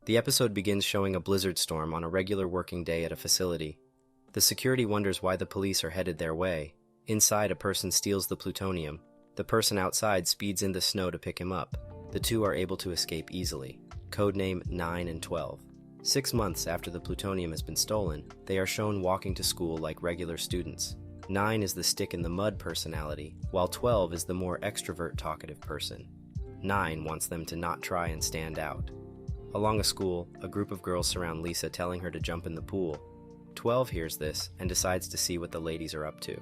The episode begins showing a blizzard storm on a regular working day at a facility. The security wonders why the police are headed their way. Inside, a person steals the plutonium. The person outside speeds in the snow to pick him up. The two are able to escape easily. Codename 9 and 12. 6 months after the plutonium has been stolen, they are shown walking to school like regular students. 9 is the stick-in-the-mud personality, while 12 is the more extrovert, talkative person. 9 wants them to not try and stand out. Along a school, a group of girls surround Lisa, telling her to jump in the pool. 12 hears this and decides to see what the ladies are up to.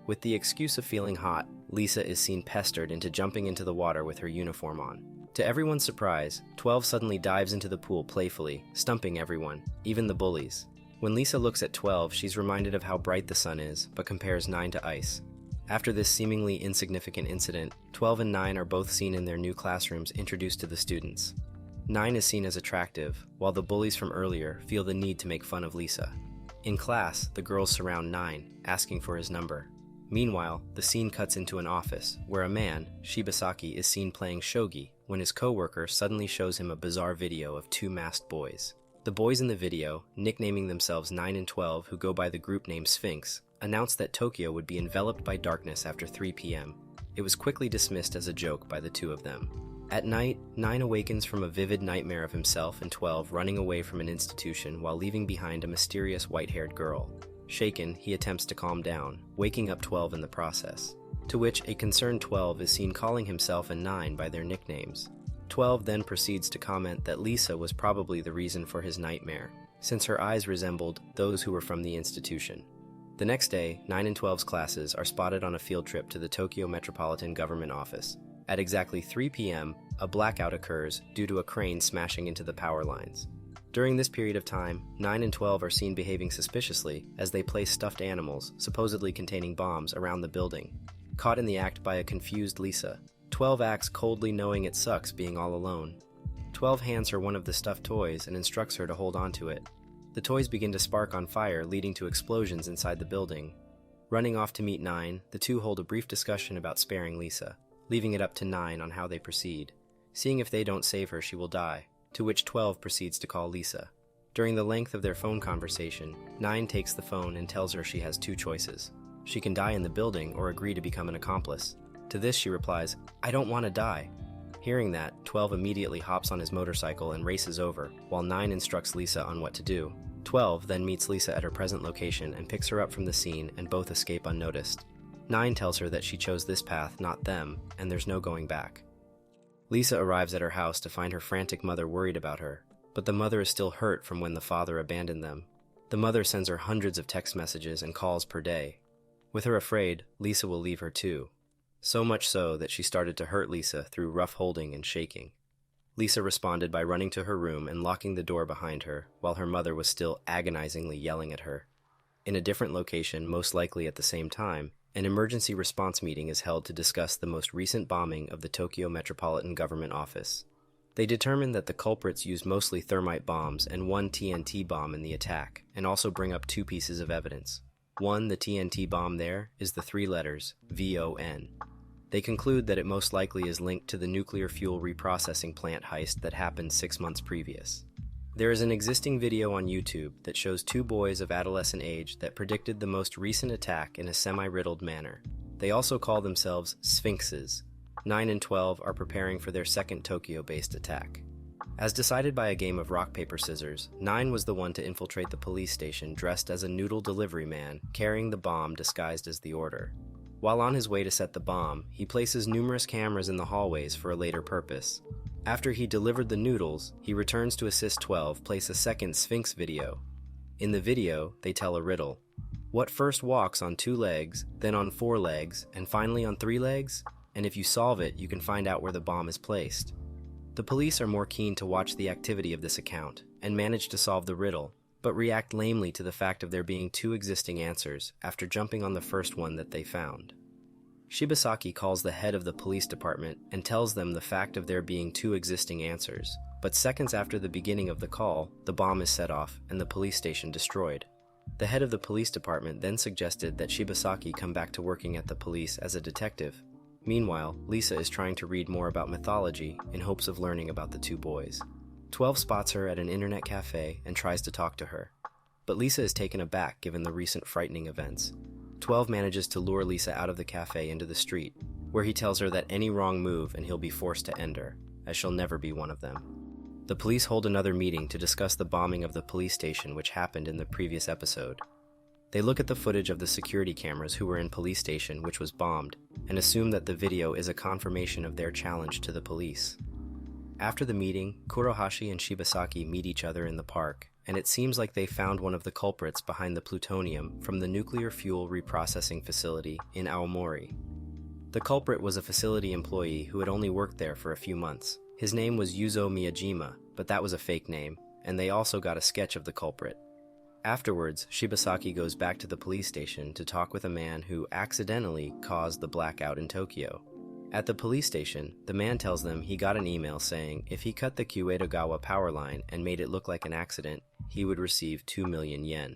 With the excuse of feeling hot, Lisa is seen pestered into jumping into the water with her uniform on. To everyone's surprise, 12 suddenly dives into the pool playfully, stumping everyone, even the bullies. When Lisa looks at 12, she's reminded of how bright the sun is, but compares 9 to ice. After this seemingly insignificant incident, 12 and 9 are both seen in their new classrooms introduced to the students. 9 is seen as attractive, while the bullies from earlier feel the need to make fun of Lisa. In class, the girls surround 9, asking for his number. Meanwhile, the scene cuts into an office, where a man, Shibasaki, is seen playing shogi when his co-worker suddenly shows him a bizarre video of 2 masked boys. The boys in the video, nicknaming themselves 9 and 12, who go by the group name Sphinx, announced that Tokyo would be enveloped by darkness after 3 p.m. It was quickly dismissed as a joke by the two of them. At night, 9 awakens from a vivid nightmare of himself and 12 running away from an institution while leaving behind a mysterious white-haired girl. Shaken, he attempts to calm down, waking up 12 in the process, to which a concerned 12 is seen calling himself and 9 by their nicknames. 12 then proceeds to comment that Lisa was probably the reason for his nightmare, since her eyes resembled those who were from the institution. The next day, 9 and 12's classes are spotted on a field trip to the Tokyo Metropolitan Government Office. At exactly 3 p.m., a blackout occurs due to a crane smashing into the power lines. During this period of time, 9 and 12 are seen behaving suspiciously as they place stuffed animals, supposedly containing bombs, around the building. Caught in the act by a confused Lisa, 12 acts coldly, knowing it sucks being all alone. 12 hands her one of the stuffed toys and instructs her to hold on to it. The toys begin to spark on fire, leading to explosions inside the building. Running off to meet 9, the two hold a brief discussion about sparing Lisa, leaving it up to 9 on how they proceed. Seeing if they don't save her, she will die, to which 12 proceeds to call Lisa. During the length of their phone conversation, 9 takes the phone and tells her she has 2 choices. She can die in the building or agree to become an accomplice. To this she replies, "I don't want to die." Hearing that, 12 immediately hops on his motorcycle and races over, while 9 instructs Lisa on what to do. 12 then meets Lisa at her present location and picks her up from the scene, and both escape unnoticed. 9 tells her that she chose this path, not them, and there's no going back. Lisa arrives at her house to find her frantic mother worried about her, but the mother is still hurt from when the father abandoned them. The mother sends her hundreds of text messages and calls per day. With her afraid, Lisa will leave her too. So much so that she started to hurt Lisa through rough holding and shaking. Lisa responded by running to her room and locking the door behind her, while her mother was still agonizingly yelling at her. In a different location, most likely at the same time, an emergency response meeting is held to discuss the most recent bombing of the Tokyo Metropolitan Government Office. They determine that the culprits used mostly thermite bombs and 1 TNT bomb in the attack, and also bring up 2 pieces of evidence. One, the TNT bomb there, is the 3 letters, VON. They conclude that it most likely is linked to the nuclear fuel reprocessing plant heist that happened 6 months previous. There is an existing video on YouTube that shows 2 boys of adolescent age that predicted the most recent attack in a semi-riddled manner. They also call themselves Sphinxes. 9 and 12 are preparing for their second Tokyo-based attack. As decided by a game of rock, paper, scissors, 9 was the one to infiltrate the police station dressed as a noodle delivery man, carrying the bomb disguised as the order. While on his way to set the bomb, he places numerous cameras in the hallways for a later purpose. After he delivered the noodles, he returns to assist 12 place a second Sphinx video. In the video, they tell a riddle. What first walks on 2 legs, then on 4 legs, and finally on 3 legs? And if you solve it, you can find out where the bomb is placed. The police are more keen to watch the activity of this account, and manage to solve the riddle, but react lamely to the fact of there being 2 existing answers after jumping on the first one that they found. Shibasaki calls the head of the police department and tells them the fact of there being 2 existing answers, but seconds after the beginning of the call, the bomb is set off and the police station destroyed. The head of the police department then suggested that Shibasaki come back to working at the police as a detective. Meanwhile, Lisa is trying to read more about mythology in hopes of learning about the 2 boys. 12 spots her at an internet cafe and tries to talk to her. But Lisa is taken aback given the recent frightening events. 12 manages to lure Lisa out of the cafe into the street, where he tells her that any wrong move and he'll be forced to end her, as she'll never be one of them. The police hold another meeting to discuss the bombing of the police station which happened in the previous episode. They look at the footage of the security cameras who were in police station which was bombed, and assume that the video is a confirmation of their challenge to the police. After the meeting, Kurohashi and Shibasaki meet each other in the park, and it seems like they found one of the culprits behind the plutonium from the nuclear fuel reprocessing facility in Aomori. The culprit was a facility employee who had only worked there for a few months. His name was Yuzo Miyajima, but that was a fake name, and they also got a sketch of the culprit. Afterwards, Shibasaki goes back to the police station to talk with a man who accidentally caused the blackout in Tokyo. At the police station, the man tells them he got an email saying if he cut the Kyoedogawa power line and made it look like an accident, he would receive 2 million yen.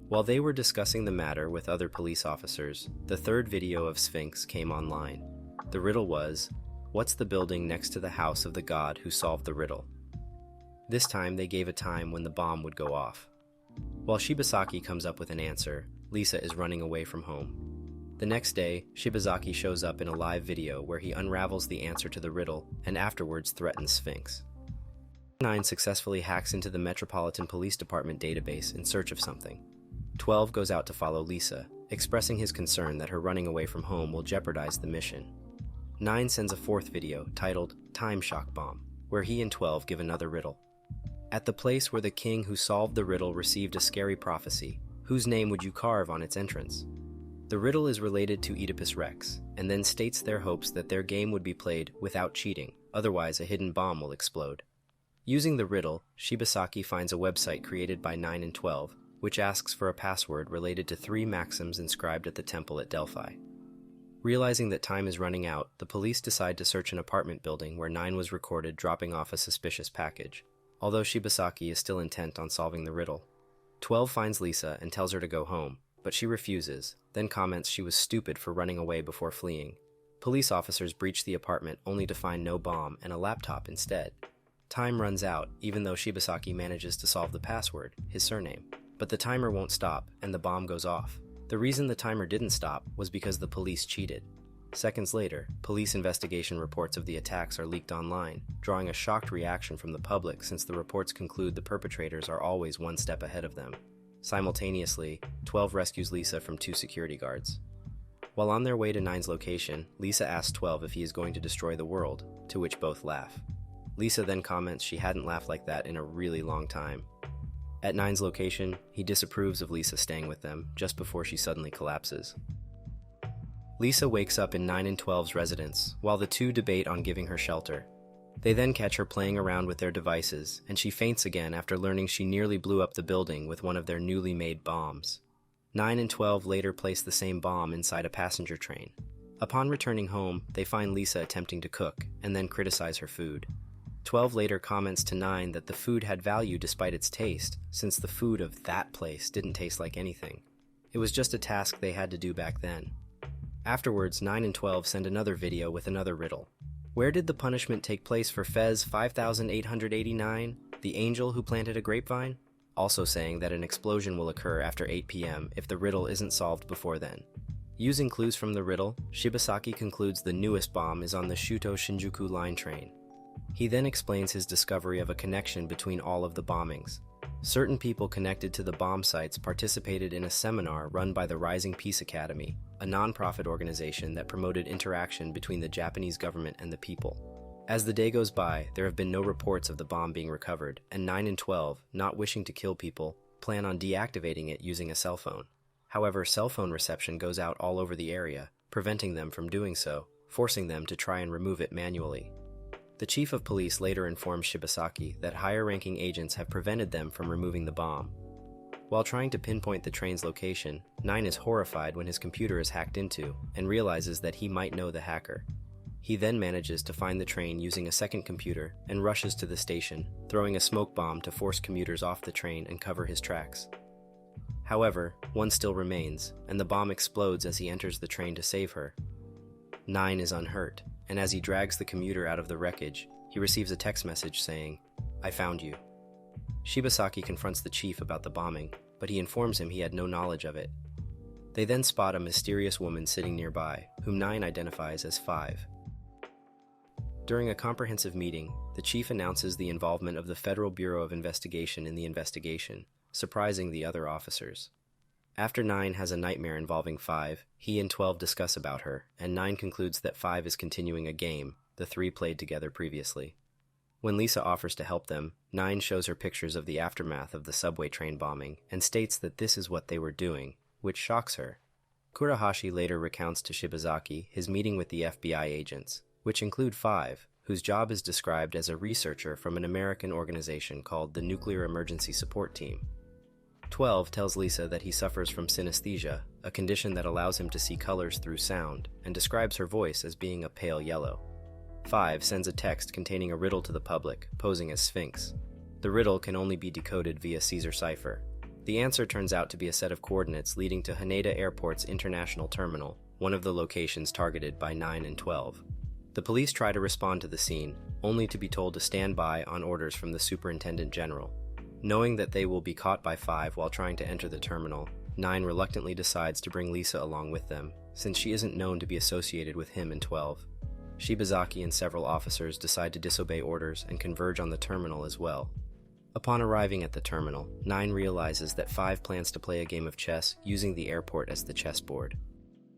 While they were discussing the matter with other police officers, the third video of Sphinx came online. The riddle was, what's the building next to the house of the god who solved the riddle? This time they gave a time when the bomb would go off. While Shibasaki comes up with an answer, Lisa is running away from home. The next day, Shibazaki shows up in a live video where he unravels the answer to the riddle and afterwards threatens Sphinx. 9 successfully hacks into the Metropolitan Police Department database in search of something. 12 goes out to follow Lisa, expressing his concern that her running away from home will jeopardize the mission. 9 sends a fourth video titled Time Shock Bomb, where he and 12 give another riddle. At the place where the king who solved the riddle received a scary prophecy, whose name would you carve on its entrance? The riddle is related to Oedipus Rex, and then states their hopes that their game would be played without cheating, otherwise a hidden bomb will explode. Using the riddle, Shibasaki finds a website created by 9 and 12, which asks for a password related to 3 maxims inscribed at the temple at Delphi. Realizing that time is running out, the police decide to search an apartment building where 9 was recorded dropping off a suspicious package, although Shibasaki is still intent on solving the riddle. 12 finds Lisa and tells her to go home, but she refuses, then comments she was stupid for running away before fleeing. Police officers breach the apartment only to find no bomb and a laptop instead. Time runs out, even though Shibasaki manages to solve the password, his surname. But the timer won't stop, and the bomb goes off. The reason the timer didn't stop was because the police cheated. Seconds later, police investigation reports of the attacks are leaked online, drawing a shocked reaction from the public since the reports conclude the perpetrators are always one step ahead of them. Simultaneously, 12 rescues Lisa from 2 security guards. While on their way to 9's location, Lisa asks 12 if he is going to destroy the world, to which both laugh. Lisa then comments she hadn't laughed like that in a really long time. At 9's location, he disapproves of Lisa staying with them just before she suddenly collapses. Lisa wakes up in 9 and 12's residence, while the two debate on giving her shelter. They then catch her playing around with their devices, and she faints again after learning she nearly blew up the building with one of their newly made bombs. 9 and 12 later place the same bomb inside a passenger train. Upon returning home, they find Lisa attempting to cook, and then criticize her food. 12 later comments to 9 that the food had value despite its taste, since the food of that place didn't taste like anything. It was just a task they had to do back then. Afterwards, 9 and 12 send another video with another riddle. Where did the punishment take place for Fez 5889, the angel who planted a grapevine? Also saying that an explosion will occur after 8 p.m. if the riddle isn't solved before then. Using clues from the riddle, Shibasaki concludes the newest bomb is on the Shuto-Shinjuku line train. He then explains his discovery of a connection between all of the bombings. Certain people connected to the bomb sites participated in a seminar run by the Rising Peace Academy, a non-profit organization that promoted interaction between the Japanese government and the people. As the day goes by, there have been no reports of the bomb being recovered, and 9 and 12, not wishing to kill people, plan on deactivating it using a cell phone. However, cell phone reception goes out all over the area, preventing them from doing so, forcing them to try and remove it manually. The chief of police later informs Shibasaki that higher-ranking agents have prevented them from removing the bomb. While trying to pinpoint the train's location, 9 is horrified when his computer is hacked into and realizes that he might know the hacker. He then manages to find the train using a second computer and rushes to the station, throwing a smoke bomb to force commuters off the train and cover his tracks. However, one still remains, and the bomb explodes as he enters the train to save her. 9 is unhurt, and as he drags the commuter out of the wreckage, he receives a text message saying, I found you. Shibasaki confronts the chief about the bombing, but he informs him he had no knowledge of it. They then spot a mysterious woman sitting nearby, whom 9 identifies as 5. During a comprehensive meeting, the chief announces the involvement of the Federal Bureau of Investigation in the investigation, surprising the other officers. After 9 has a nightmare involving 5, he and 12 discuss about her, and 9 concludes that 5 is continuing a game the 3 played together previously. When Lisa offers to help them, 9 shows her pictures of the aftermath of the subway train bombing and states that this is what they were doing, which shocks her. Kurahashi later recounts to Shibazaki his meeting with the FBI agents, which include 5, whose job is described as a researcher from an American organization called the Nuclear Emergency Support Team. 12 tells Lisa that he suffers from synesthesia, a condition that allows him to see colors through sound, and describes her voice as being a pale yellow. 5 sends a text containing a riddle to the public, posing as Sphinx. The riddle can only be decoded via Caesar cipher. The answer turns out to be a set of coordinates leading to Haneda Airport's International Terminal, one of the locations targeted by 9 and 12. The police try to respond to the scene, only to be told to stand by on orders from the Superintendent General. Knowing that they will be caught by 5 while trying to enter the terminal, 9 reluctantly decides to bring Lisa along with them, since she isn't known to be associated with him and 12. Shibazaki and several officers decide to disobey orders and converge on the terminal as well. Upon arriving at the terminal, 9 realizes that 5 plans to play a game of chess using the airport as the chessboard.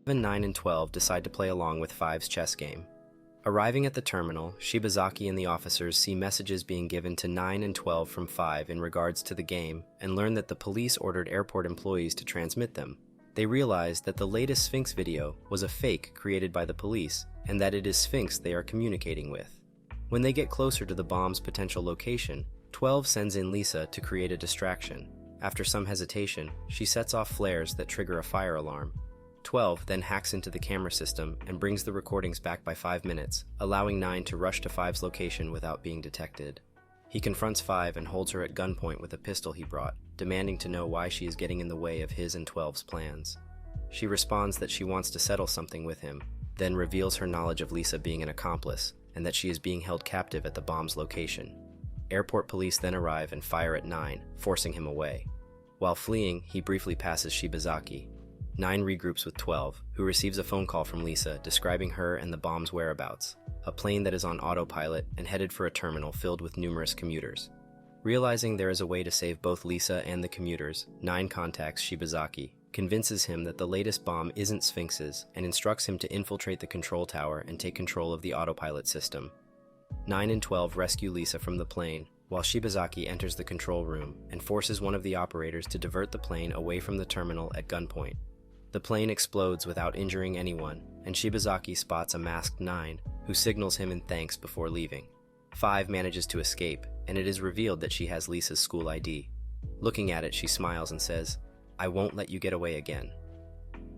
Even 9 and 12 decide to play along with 5's chess game. Arriving at the terminal, Shibazaki and the officers see messages being given to 9 and 12 from 5 in regards to the game and learn that the police ordered airport employees to transmit them. They realize that the latest Sphinx video was a fake created by the police and that it is Sphinx they are communicating with. When they get closer to the bomb's potential location, 12 sends in Lisa to create a distraction. After some hesitation, she sets off flares that trigger a fire alarm. 12 then hacks into the camera system and brings the recordings back by 5 minutes, allowing 9 to rush to 5's location without being detected. He confronts 5 and holds her at gunpoint with a pistol he brought, demanding to know why she is getting in the way of his and 12's plans. She responds that she wants to settle something with him, then reveals her knowledge of Lisa being an accomplice and that she is being held captive at the bomb's location. Airport police then arrive and fire at 9, forcing him away. While fleeing, he briefly passes Shibazaki. 9 regroups with 12, who receives a phone call from Lisa describing her and the bomb's whereabouts, a plane that is on autopilot and headed for a terminal filled with numerous commuters. Realizing there is a way to save both Lisa and the commuters, 9 contacts Shibazaki, convinces him that the latest bomb isn't Sphinx's, and instructs him to infiltrate the control tower and take control of the autopilot system. 9 and 12 rescue Lisa from the plane, while Shibazaki enters the control room and forces one of the operators to divert the plane away from the terminal at gunpoint. The plane explodes without injuring anyone, and Shibazaki spots a masked 9, who signals him in thanks before leaving. 5 manages to escape, and it is revealed that she has Lisa's school ID. Looking at it, she smiles and says, "I won't let you get away again."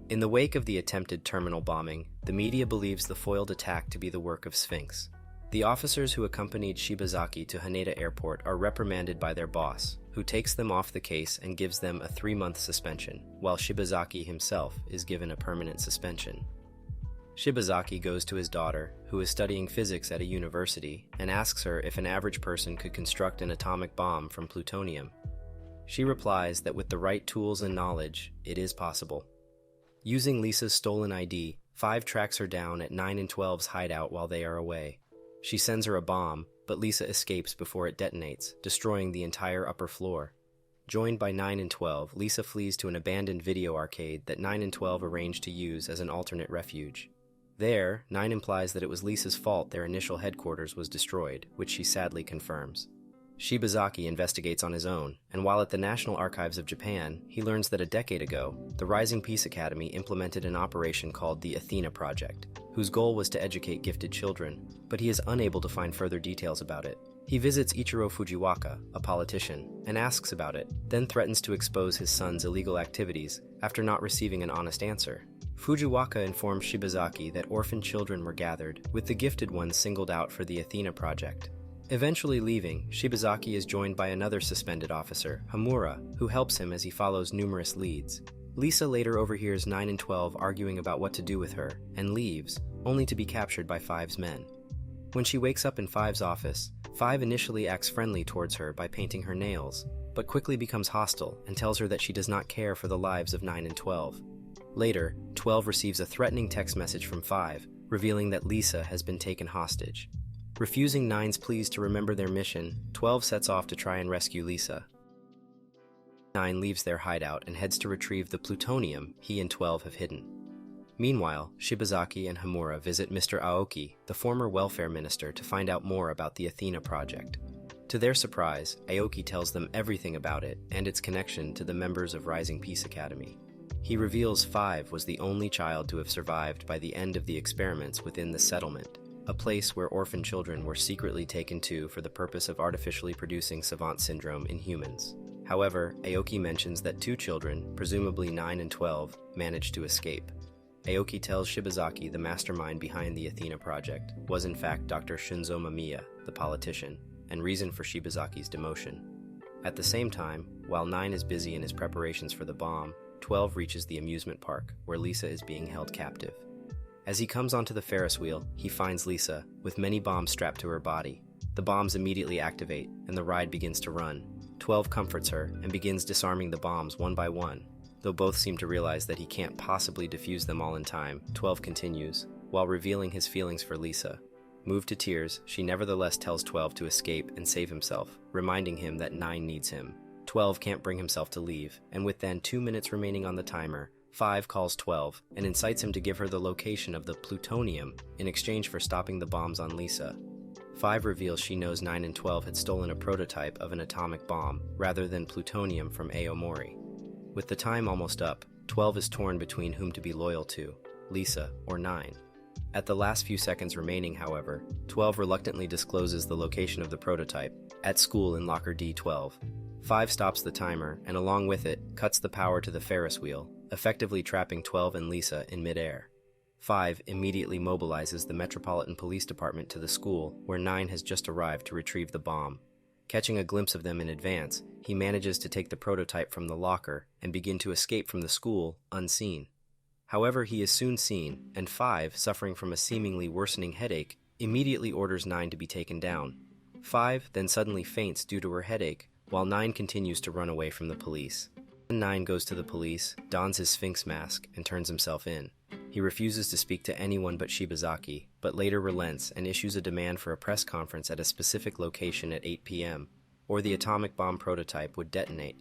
In the wake of the attempted terminal bombing, the media believes the foiled attack to be the work of Sphinx. The officers who accompanied Shibazaki to Haneda Airport are reprimanded by their boss, who takes them off the case and gives them a 3-month suspension, while Shibazaki himself is given a permanent suspension. Shibazaki goes to his daughter, who is studying physics at a university, and asks her if an average person could construct an atomic bomb from plutonium. She replies that with the right tools and knowledge, it is possible. Using Lisa's stolen ID, 5 tracks her down at 9 and 12's hideout while they are away. She sends her a bomb, but Lisa escapes before it detonates, destroying the entire upper floor. Joined by 9 and 12, Lisa flees to an abandoned video arcade that 9 and 12 arrange to use as an alternate refuge. There, 9 implies that it was Lisa's fault their initial headquarters was destroyed, which she sadly confirms. Shibazaki investigates on his own, and while at the National Archives of Japan, he learns that a decade ago, the Rising Peace Academy implemented an operation called the Athena Project, whose goal was to educate gifted children, but he is unable to find further details about it. He visits Ichiro Fujiwaka, a politician, and asks about it, then threatens to expose his son's illegal activities after not receiving an honest answer. Fujiwaka informs Shibazaki that orphan children were gathered, with the gifted ones singled out for the Athena Project. Eventually leaving, Shibazaki is joined by another suspended officer, Hamura, who helps him as he follows numerous leads. Lisa later overhears 9 and 12 arguing about what to do with her, and leaves, only to be captured by 5's men. When she wakes up in Five's office, Five initially acts friendly towards her by painting her nails, but quickly becomes hostile and tells her that she does not care for the lives of 9 and 12. Later, 12 receives a threatening text message from 5, revealing that Lisa has been taken hostage. Refusing 9's pleas to remember their mission, 12 sets off to try and rescue Lisa. 9 leaves their hideout and heads to retrieve the plutonium he and 12 have hidden. Meanwhile, Shibazaki and Hamura visit Mr. Aoki, the former welfare minister, to find out more about the Athena project. To their surprise, Aoki tells them everything about it and its connection to the members of Rising Peace Academy. He reveals 5 was the only child to have survived by the end of the experiments within the settlement, a place where orphan children were secretly taken to for the purpose of artificially producing savant syndrome in humans. However, Aoki mentions that 2 children, presumably 9 and 12, managed to escape. Aoki tells Shibazaki the mastermind behind the Athena project was in fact Dr. Shunzo Mamiya, the politician, and reason for Shibazaki's demotion. At the same time, while 9 is busy in his preparations for the bomb, 12 reaches the amusement park, where Lisa is being held captive. As he comes onto the Ferris wheel, he finds Lisa, with many bombs strapped to her body. The bombs immediately activate, and the ride begins to run. 12 comforts her and begins disarming the bombs one by one. Though both seem to realize that he can't possibly defuse them all in time, 12 continues, while revealing his feelings for Lisa. Moved to tears, she nevertheless tells 12 to escape and save himself, reminding him that 9 needs him. 12 can't bring himself to leave, and with then 2 minutes remaining on the timer, 5 calls 12 and incites him to give her the location of the plutonium in exchange for stopping the bombs on Lisa. 5 reveals she knows 9 and 12 had stolen a prototype of an atomic bomb rather than plutonium from Aomori. With the time almost up, 12 is torn between whom to be loyal to, Lisa or 9. At the last few seconds remaining, however, 12 reluctantly discloses the location of the prototype, at school in locker D12. 5 stops the timer, and along with it, cuts the power to the Ferris wheel, effectively trapping 12 and Lisa in midair. 5 immediately mobilizes the Metropolitan Police Department to the school, where 9 has just arrived to retrieve the bomb. Catching a glimpse of them in advance, he manages to take the prototype from the locker and begin to escape from the school unseen. However, he is soon seen, and 5, suffering from a seemingly worsening headache, immediately orders 9 to be taken down. 5 then suddenly faints due to her headache, while 9 continues to run away from the police. 9 goes to the police, dons his Sphinx mask, and turns himself in. He refuses to speak to anyone but Shibazaki, but later relents and issues a demand for a press conference at a specific location at 8 p.m., or the atomic bomb prototype would detonate.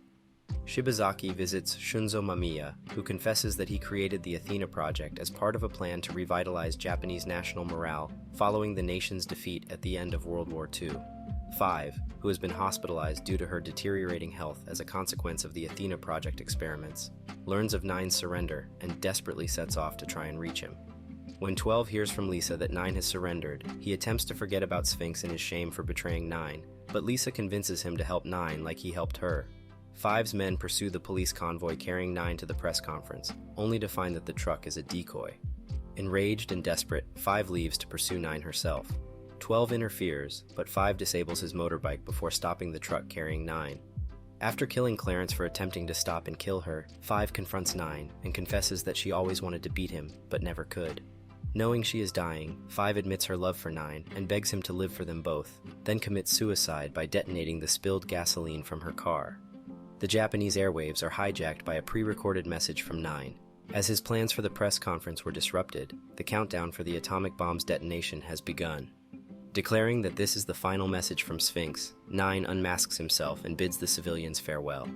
Shibazaki visits Shunzo Mamiya, who confesses that he created the Athena project as part of a plan to revitalize Japanese national morale following the nation's defeat at the end of World War II. 5, who has been hospitalized due to her deteriorating health as a consequence of the Athena project experiments, learns of 9's surrender and desperately sets off to try and reach him. When 12 hears from Lisa that 9 has surrendered, he attempts to forget about Sphinx and his shame for betraying 9, but Lisa convinces him to help 9 like he helped her. 5's men pursue the police convoy carrying 9 to the press conference, only to find that the truck is a decoy. Enraged and desperate, 5 leaves to pursue 9 herself. 12 interferes, but 5 disables his motorbike before stopping the truck carrying 9. After killing Clarence for attempting to stop and kill her, 5 confronts 9 and confesses that she always wanted to beat him, but never could. Knowing she is dying, 5 admits her love for 9 and begs him to live for them both, then commits suicide by detonating the spilled gasoline from her car. The Japanese airwaves are hijacked by a pre-recorded message from 9. As his plans for the press conference were disrupted, the countdown for the atomic bomb's detonation has begun. Declaring that this is the final message from Sphinx, 9 unmasks himself and bids the civilians farewell.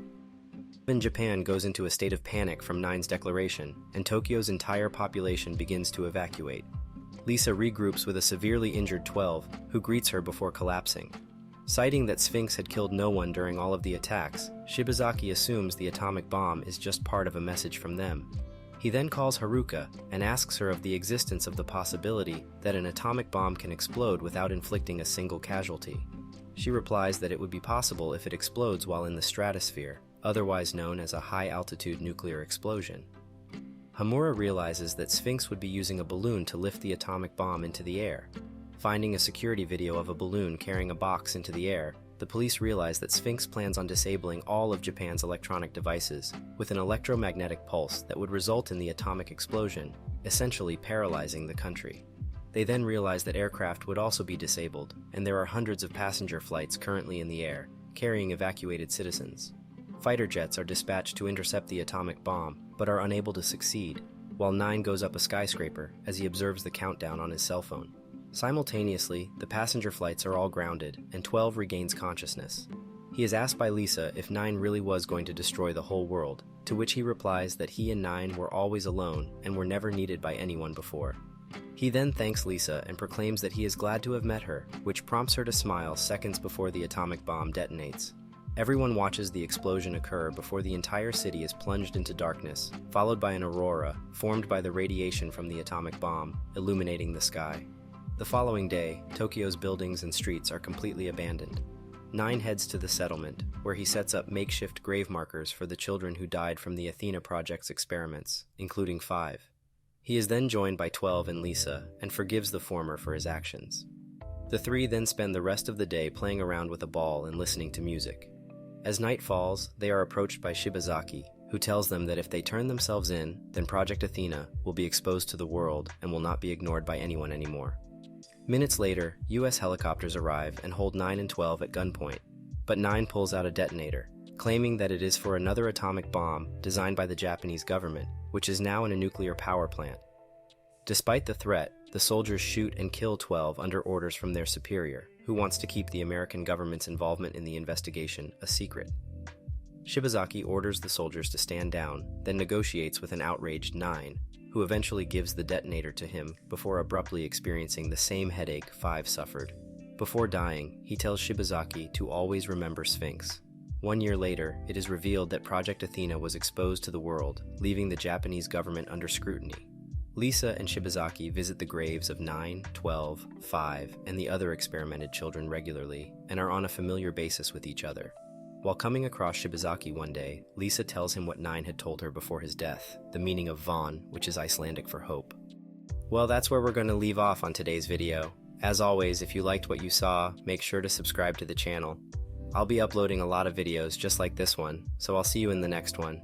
Japan goes into a state of panic from 9's declaration, and Tokyo's entire population begins to evacuate. Lisa regroups with a severely injured 12, who greets her before collapsing. Citing that Sphinx had killed no one during all of the attacks, Shibazaki assumes the atomic bomb is just part of a message from them. He then calls Haruka and asks her of the existence of the possibility that an atomic bomb can explode without inflicting a single casualty. She replies that it would be possible if it explodes while in the stratosphere, otherwise known as a high-altitude nuclear explosion. Hamura realizes that Sphinx would be using a balloon to lift the atomic bomb into the air. Finding a security video of a balloon carrying a box into the air, the police realize that Sphinx plans on disabling all of Japan's electronic devices with an electromagnetic pulse that would result in the atomic explosion, essentially paralyzing the country. They then realize that aircraft would also be disabled, and there are hundreds of passenger flights currently in the air, carrying evacuated citizens. Fighter jets are dispatched to intercept the atomic bomb, but are unable to succeed, while 9 goes up a skyscraper as he observes the countdown on his cell phone. Simultaneously, the passenger flights are all grounded, and 12 regains consciousness. He is asked by Lisa if 9 really was going to destroy the whole world, to which he replies that he and 9 were always alone and were never needed by anyone before. He then thanks Lisa and proclaims that he is glad to have met her, which prompts her to smile seconds before the atomic bomb detonates. Everyone watches the explosion occur before the entire city is plunged into darkness, followed by an aurora formed by the radiation from the atomic bomb, illuminating the sky. The following day, Tokyo's buildings and streets are completely abandoned. 9 heads to the settlement, where he sets up makeshift grave markers for the children who died from the Athena Project's experiments, including 5. He is then joined by 12 and Lisa, and forgives the former for his actions. The 3 then spend the rest of the day playing around with a ball and listening to music. As night falls, they are approached by Shibazaki, who tells them that if they turn themselves in, then Project Athena will be exposed to the world and will not be ignored by anyone anymore. Minutes later, US helicopters arrive and hold 9 and 12 at gunpoint, but 9 pulls out a detonator, claiming that it is for another atomic bomb designed by the Japanese government, which is now in a nuclear power plant. Despite the threat, the soldiers shoot and kill 12 under orders from their superior, who wants to keep the American government's involvement in the investigation a secret. Shibazaki orders the soldiers to stand down, then negotiates with an outraged 9, who eventually gives the detonator to him before abruptly experiencing the same headache 5 suffered. Before dying, he tells Shibazaki to always remember Sphinx. 1 year later, it is revealed that Project Athena was exposed to the world, leaving the Japanese government under scrutiny. Lisa and Shibazaki visit the graves of 9, 12, 5, and the other experimented children regularly, and are on a familiar basis with each other. While coming across Shibazaki one day, Lisa tells him what 9 had told her before his death, the meaning of Von, which is Icelandic for hope. Well, that's where we're going to leave off on today's video. As always, if you liked what you saw, make sure to subscribe to the channel. I'll be uploading a lot of videos just like this one, so I'll see you in the next one.